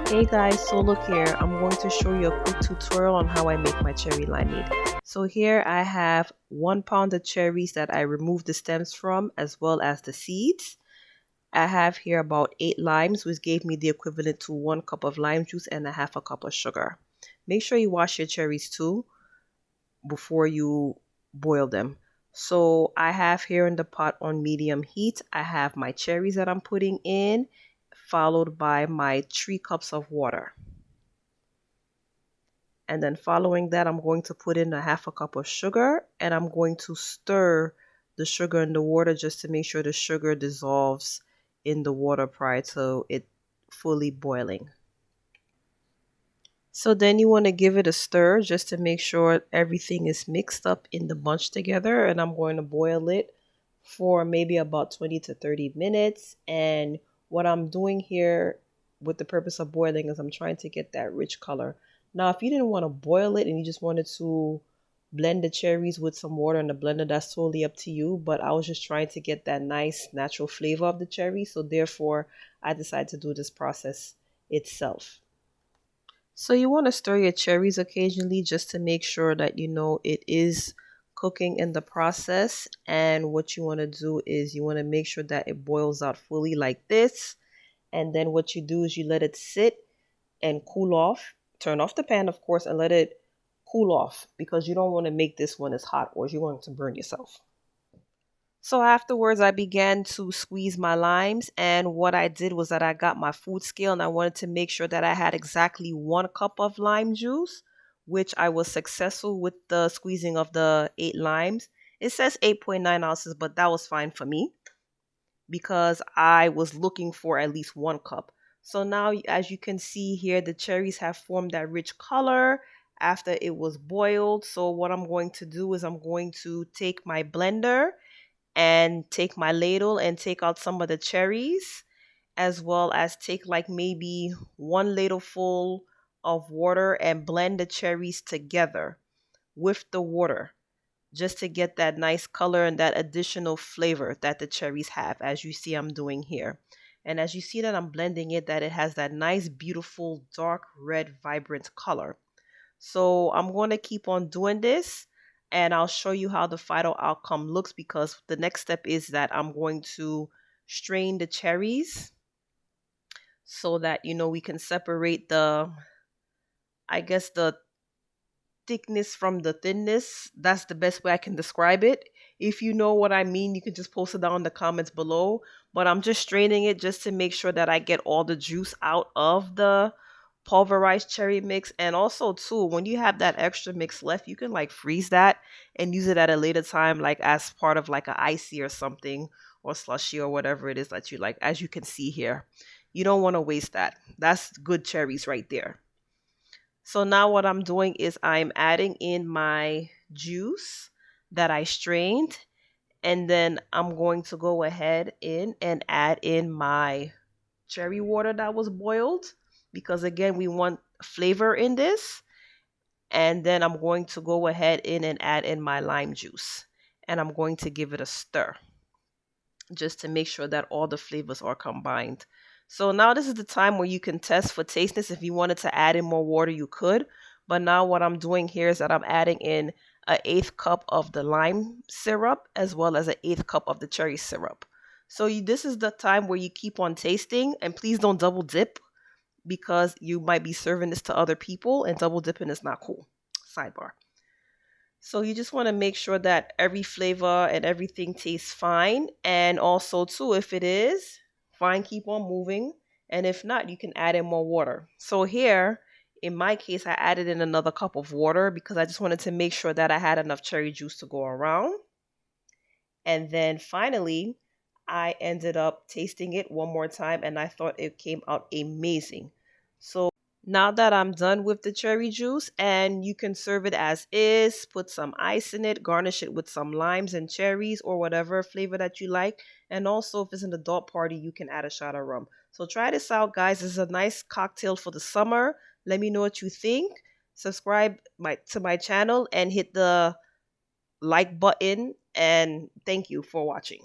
Hey guys, so look here, I'm going to show you a quick tutorial on how I make my cherry limeade. So here I have 1 pound of cherries that I removed the stems from as well as the seeds. I have here about 8 limes, which gave me the equivalent to 1 cup of lime juice and a half a cup of sugar. Make sure you wash your cherries too before you boil them. So I have here in the pot on medium heat, I have my cherries that I'm putting in, followed by my 3 cups of water. And then following that, I'm going to put in a half a cup of sugar, and I'm going to stir the sugar in the water just to make sure the sugar dissolves in the water prior to it fully boiling. So then you want to give it a stir just to make sure everything is mixed up in the bunch together, and I'm going to boil it for maybe about 20 to 30 minutes. And what I'm doing here with the purpose of boiling is I'm trying to get that rich color. Now, if you didn't want to boil it and you just wanted to blend the cherries with some water in the blender, that's totally up to you. But I was just trying to get that nice natural flavor of the cherry. So therefore, I decided to do this process itself. So you want to stir your cherries occasionally just to make sure that you know it is cooking in the process. And what you want to do is you want to make sure that it boils out fully like this. And then what you do is you let it sit and cool off. Turn off the pan, of course, and let it cool off because you don't want to make this one as hot or you're going to burn yourself. So afterwards, I began to squeeze my limes, and what I did was that I got my food scale and I wanted to make sure that I had exactly 1 cup of lime juice, which I was successful with the squeezing of the 8 limes. It says 8.9 ounces, but that was fine for me because I was looking for at least 1 cup. So now, as you can see here, the cherries have formed that rich color after it was boiled. So what I'm going to do is I'm going to take my blender and take my ladle and take out some of the cherries, as well as take like maybe 1 ladleful of water and blend the cherries together with the water just to get that nice color and that additional flavor that the cherries have, as you see I'm doing here. And as you see that I'm blending it, that it has that nice, beautiful, dark red, vibrant color. So I'm going to keep on doing this and I'll show you how the final outcome looks, because the next step is that I'm going to strain the cherries so that, you know, we can separate the, I guess, the thickness from the thinness. That's the best way I can describe it. If you know what I mean, you can just post it down in the comments below. But I'm just straining it just to make sure that I get all the juice out of the pulverized cherry mix. And also too, when you have that extra mix left, you can like freeze that and use it at a later time, like as part of like an icy or something, or slushy or whatever it is that you like. As you can see here, you don't want to waste that. That's good cherries right there. So now what I'm doing is I'm adding in my juice that I strained, and then I'm going to go ahead in and add in my cherry water that was boiled, because again, we want flavor in this. And then I'm going to go ahead in and add in my lime juice, and I'm going to give it a stir just to make sure that all the flavors are combined. So now this is the time where you can test for tasteness. If you wanted to add in more water, you could. But now what I'm doing here is that I'm adding in an 1/8 cup of the lime syrup as well as an 1/8 cup of the cherry syrup. So this is the time where you keep on tasting, and please don't double dip because you might be serving this to other people and double dipping is not cool. Sidebar. So you just want to make sure that every flavor and everything tastes fine. And also too, if it is, fine, keep on moving. And if not, you can add in more water. So here, in my case, I added in another cup of water because I just wanted to make sure that I had enough cherry juice to go around. And then finally, I ended up tasting it one more time and I thought it came out amazing. So now that I'm done with the cherry juice, and you can serve it as is, put some ice in it, garnish it with some limes and cherries or whatever flavor that you like. And also if it's an adult party, you can add a shot of rum. So try this out, guys. This is a nice cocktail for the summer. Let me know what you think. Subscribe to my channel and hit the like button. And thank you for watching.